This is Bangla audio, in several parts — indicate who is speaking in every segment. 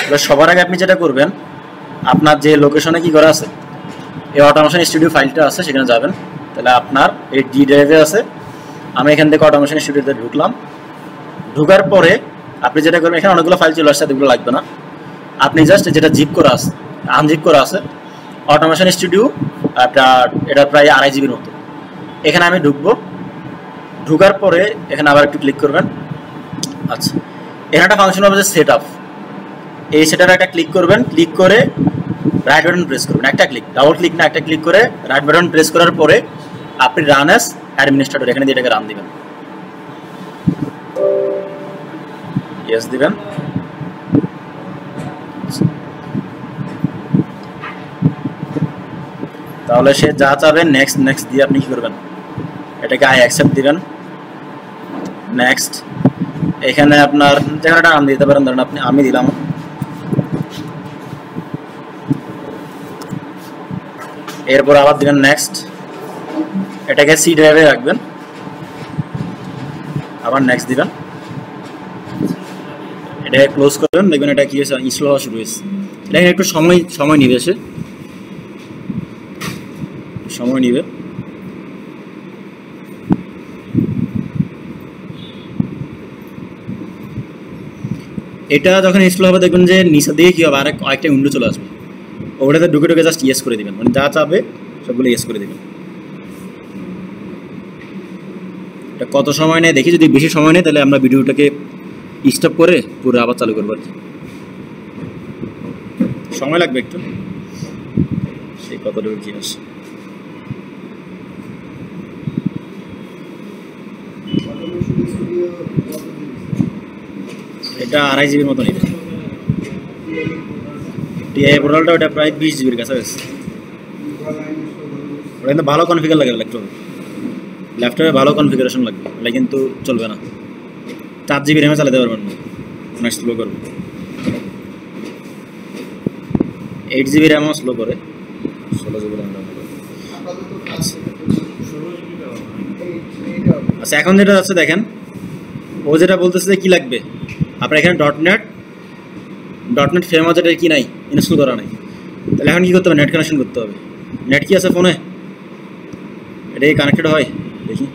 Speaker 1: তাহলে সবার আগে আপনি যেটা করবেন, আপনার যে লোকেশনে কি করা আছে, এই অটোমেশন স্টুডিও ফাইলটা আছে, সেখানে যাবেন। তাহলে আপনার এই ডি ড্রাইভে আছে। আমি এখান থেকে অটোমেশন স্টুডিওতে ঢুকলাম। ঢোকার পরে আপনি যেটা করবেন, এখানে অনেকগুলো ফাইল চলে আসছে, এগুলো লাগবে না। আপনি জাস্ট যেটা জিপ করা আছে, আনজিপ করা আছে, অটোমেশন স্টুডিও আপনার এটা প্রায় 2.5 জিবির মতো। এখানে আমি ঢুকবো। ঢোকার পরে এখানে আবার একটু ক্লিক করবেন। আচ্ছা, এখানে একটা ফাংশন হবে যে সেট আপ। এই সেটার একটা ক্লিক করবেন। ক্লিক করে রাইট বাটন প্রেস করবেন, একটা ক্লিক, ডাবল ক্লিক না, একটা ক্লিক করে রাইট বাটন প্রেস করার পরে আপনি রান অ্যাজ অ্যাডমিনিস্ট্রেটর এখানে দিয়ে এটাকে রান দিবেন। ইয়েস দিবেন। তাহলে সে যা চাবেন নেক্সট নেক্সট দিয়ে আপনি কি করবেন, এটাকে আই অ্যাকসেপ্ট দিবেন। নেক্সট, এখানে আপনার যেখানে একটা নাম দিতে পারেন, ধরেন আপনি আমি দিলাম। এরপর আবার দিবেন নেক্সট, এটাকে সি ড্রাইভে রাখবেন, আবার নেক্সট দিবেন। এটাকে ক্লোজ করবেন, দেখবেন এটা কি হয়েছে, ইনস্টল হওয়া শুরু হয়েছে। এটা একটু সময় নিবে, সে সময় নিবে। এটা যখন ইনস্টল হবে দেখবেন যে নিচের দিকে কি হবে, আরেকটা উইন্ডো চলে আসবে। ওটাতে ঢুকে ঢুকে জাস্ট ইয়েস করে দিবেন, মানে যা চাবে সবগুলো ইয়েস করে দিবেন। এটা কত সময় নেয় দেখি, যদি বেশি সময় নেয় তাহলে আমরা ভিডিওটাকে স্টপ করে পুরো আবার চালু করবো। সময় লাগবে একটু, সেই কতটুকু কি আসে। এটা 2.5 জিবির মতো নেবে। টিআই পোর্টালটা ওটা প্রায় 20 জিবির কাছাকাছি। ওটা কিন্তু ভালো কনফিগার লাগে ল্যাপটপে ভালো কনফিগারেশন লাগবে, এটা কিন্তু চলবে না। 4 জিবি র্যামে চালাতে পারবেন না, অনেক স্লো করবে। 8 জিবি র্যামও স্লো করে, 16 জিবি র্যাম। আচ্ছা, এখন যেটা আছে দেখেন, ও যেটা বলতেছে যে কী লাগবে আপনার এখানে ডটনেট ফ্রেমওয়ার্ক যেটা কি নাই, ইনস্টল করা নাই। তাহলে এখন কী করতে হবে, নেট কানেকশন করতে হবে। নেট কি আছে ফোনে, এটাই কানেক্টেড হয় দেখি।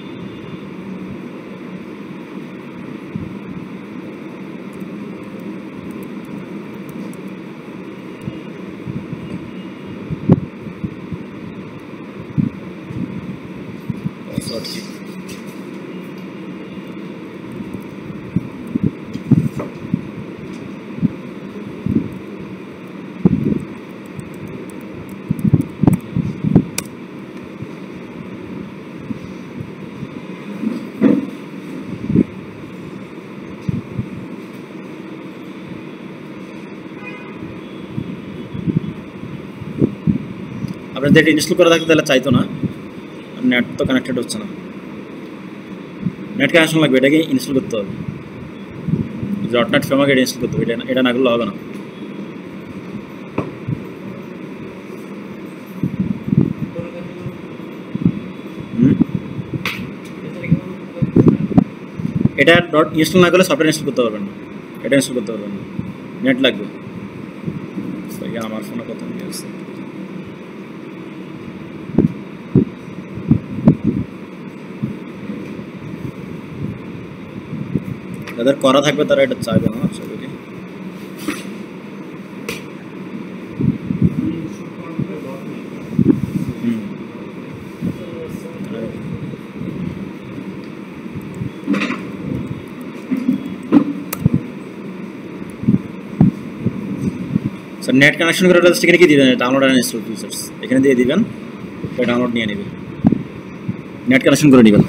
Speaker 1: আপনার যেটা ইনস্টল করা থাকতে তাহলে চাইতো না, নেট তো কানেক্টেড হচ্ছে না। নেট কানেকশন লাগবে, এটাকে ইনস্টল করতে হবে। ডটনেট ফ্রেমওয়ার্ক এটা ইনস্টল করতে হবে, এটা না করলে হবে না। এটা ইনস্টল না করলে সফটওয়্যার ইনস্টল করতে পারবেন না, এটা ইনস্টল করতে পারবেন না, নেট লাগবে। আমার ফোনে কত আছে, যাদের করা থাকবে তারা এটা চাইবে না। আশা করি নেট কানেকশন করে এখানে কি দিবেন, ডাউনলোড অ্যান্ড ইনস্টল ফিচার্স এখানে দিয়ে দিবেন, ডাউনলোড নিয়ে নেবেন, নেট কানেকশন করে নেবেন।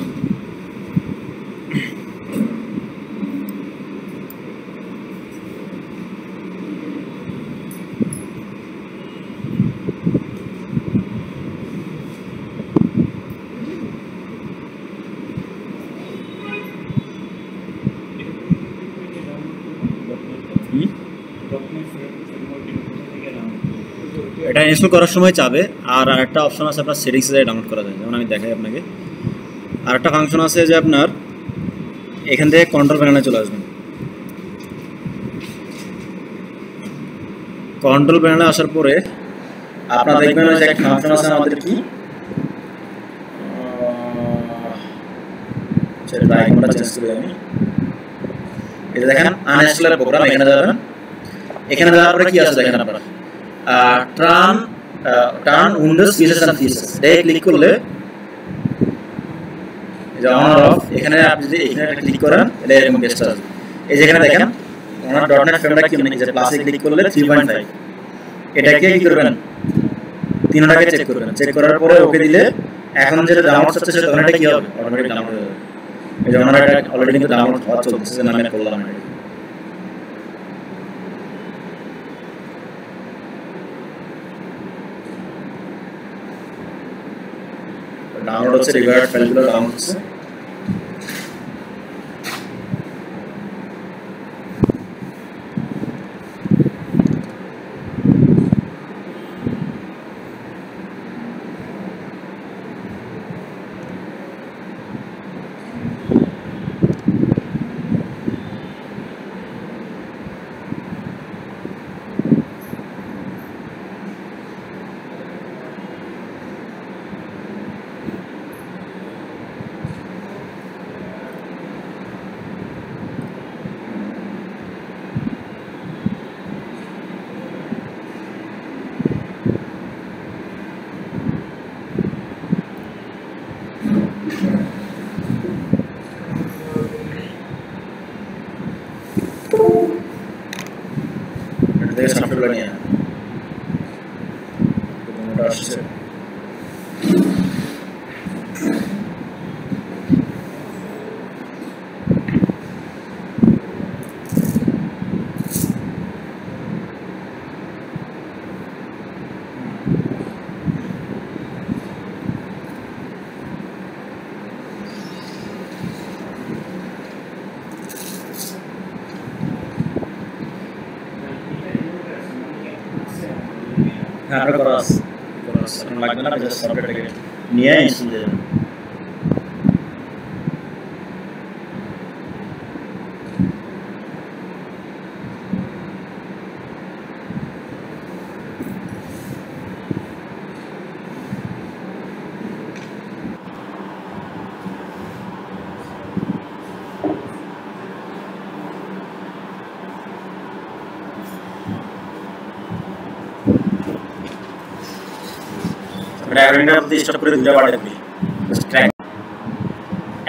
Speaker 1: এটা ইনস্টল করার সময় চাবে। আর আরেকটা অপশন আছে আপনার সেটিংসে যায় ডাউনলোড করা যায়, যেমন আমি দেখাই আপনাকে। আরেকটা ফাংশন আছে যে আপনার এখান থেকে কন্ট্রোল প্যানেলে চলে আসবেন। কন্ট্রোল প্যানেলে আসার পরে আপনারা দেখবেন যে একটা ফাংশন আছে আমাদের কি আইকনটা চেঞ্জ করে আমি এটা দেখেন আনইনস্টলার প্রোগ্রাম এখানে যাবেন এখানে যাওয়ার পরে কি আছে দেখেন আপনারা turn Windows features and features এই ক্লিক করলে এই যে অন অফ এখানে আপনি যদি এখানে ক্লিক করেন তাহলে এরকম পেজটা আসবে এই যে এখানে দেখেন ওনার ডটনেট ফ্রেমটা কি মানে যে প্লাসে ক্লিক করলে 3.5 এটাকে কি করবেন তিনটাকে চেক করবেন চেক করার পরে ওকে দিলে এখন যেটা ডাউনলোড হচ্ছে সেটা তখন এটা কি হবে অটোমেটিক ডাউনলোড হয়ে যাবে এই যে ওনার এটা অলরেডি কিন্তু ডাউনলোড হওয়া চলছে যে আমি করলাম এটা ডাউনলোড হচ্ছে রিকোয়ার্ড ফাইলগুলো ডাউনলোড হচ্ছে এটা সফটওয়্যার নিয়ে এটা আসছে হ্যাঁ আমরা করাস লাগবে না জাস্ট সফটওয়্যারটাকে নিয়ে ইনস্টল দিয়ে দেবেন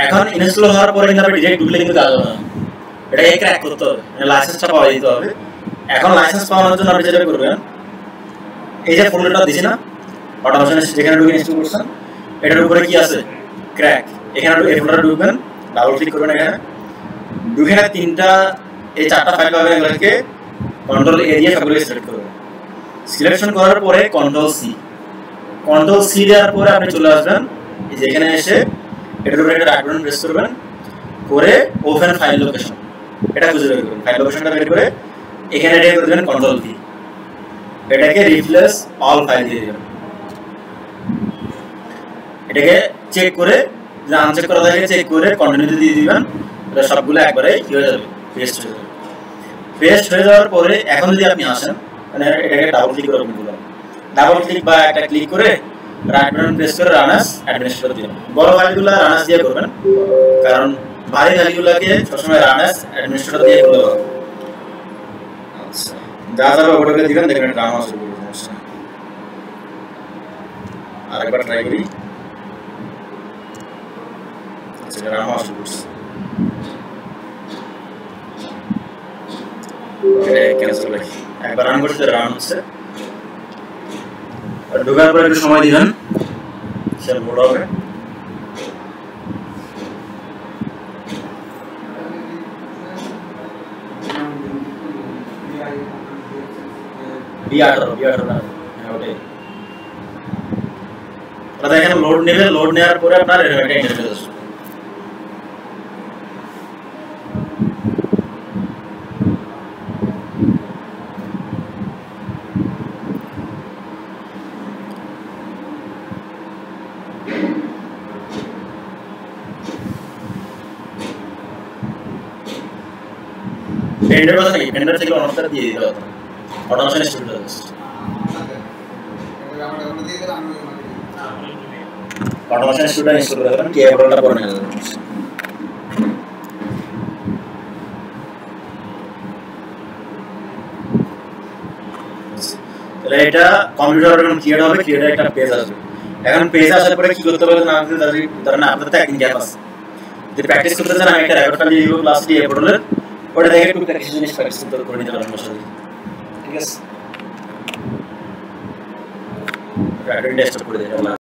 Speaker 1: এখন ইনস্টল হওয়ার পরে কিন্তু আপনি ডিরেক্ট ঢুকলে কিন্তু কাজ হবে না এটাকে ক্র্যাক করতে হবে লাইসেন্সটা পাওয়া দিতে হবে এখন লাইসেন্স পাওয়ার জন্য আপনি যেটা করবেন এই যে ফোল্ডারটা দিছি না অটোমেশন যেখানে ঢুকে ইনস্টল করছেন এটার উপরে কি আছে ক্র্যাক এখানে এই ফোল্ডারে ঢুকবেন ডাবল ক্লিক করবেন এখানে ঢুকে না তিনটা এই চারটা ফাইল পাবেন এগুলোকে কন্ট্রোল এ দিয়ে সবগুলোকে সিলেক্ট করবেন সিলেকশন করার পরে কন্ট্রোল সি দেওয়ার পরে আপনি চলে আসবেন এই যে এখানে এসে এটার উপরে একটা রাইট বাটন প্রেস করবেন করে ওপেন ফাইল লোকেশন এটা খুঁজে বের করবেন ফাইল লোকেশনটা বের করে এখানে এটা করে দেবেন কন্ট্রোল ভি এটাকে রিপ্লেস অল ফাইল দিয়ে দিবেন এটাকে চেক করে যে আনচেক করা থাকে চেক করে কন্টিনিউ দিয়ে দিবেন এটা সবগুলো একবারে কি হয়ে যাবে পেস্ট হয়ে যাবে পেস্ট হয়ে যাওয়ার পরে এখন যদি আপনি আসেন মানে এটাকে ডাবল ক্লিক করে ওপেন করবেন ডাবল ক্লিক বা একটা ক্লিক করে রাইট বাটন প্রেস করে রান অ্যাজ অ্যাডমিনিস্ট্রেটর দিবেন বড় ফাইলগুলো রান অ্যাজ দিয়ে করবেন কারণ ভারী ফাইলগুলোকে সবসময় রান অ্যাজ অ্যাডমিনিস্ট্রেটর দিয়ে করতে হবে আচ্ছা যা যা ওটাকে দিবেন দেখবেন রান অ্যাজ শুরু করতে সমস্যা আরেকবার ট্রাই করি আচ্ছা রান অ্যাজ শুরু করছি এটা ক্যান্সেল রাখি একবার রান করতে রান হচ্ছে আর ঢোকার পরে একটু সময় দিবেন সেল মোড হবে B18 না হ্যাঁ ওটাই তাহলে এখানে লোড নেবে লোড নেওয়ার পরে আপনার এটা ইন্টারফেস আসবে পেন্ডার কথা কি পেন্ডার থেকে অনস্টার দিয়ে দিতে হবে automation studio automation studio install করে দেবেন কেবলটা পরে নিয়ে যাবেন তাহলে এটা কম্পিউটারে যখন ক্রিয়েট হবে ক্রিয়েটের একটা পেজ আসবে এখন পেজ আসার পরে কি করতে হবে না ধরেন আপনাদের তো একদিন গ্যাপ আছে যদি প্র্যাকটিস করতে চান আমি একটা রেকর্ড দিয়ে দিব ক্লাসটি এই পোর্টালের ওটা দেখে একটু প্র্যাকটিস জিনিস প্র্যাকটিস করে নিতে পারেন বসে ঠিক আছে রেকর্ডিং ডেস্কটপ করে দেবেন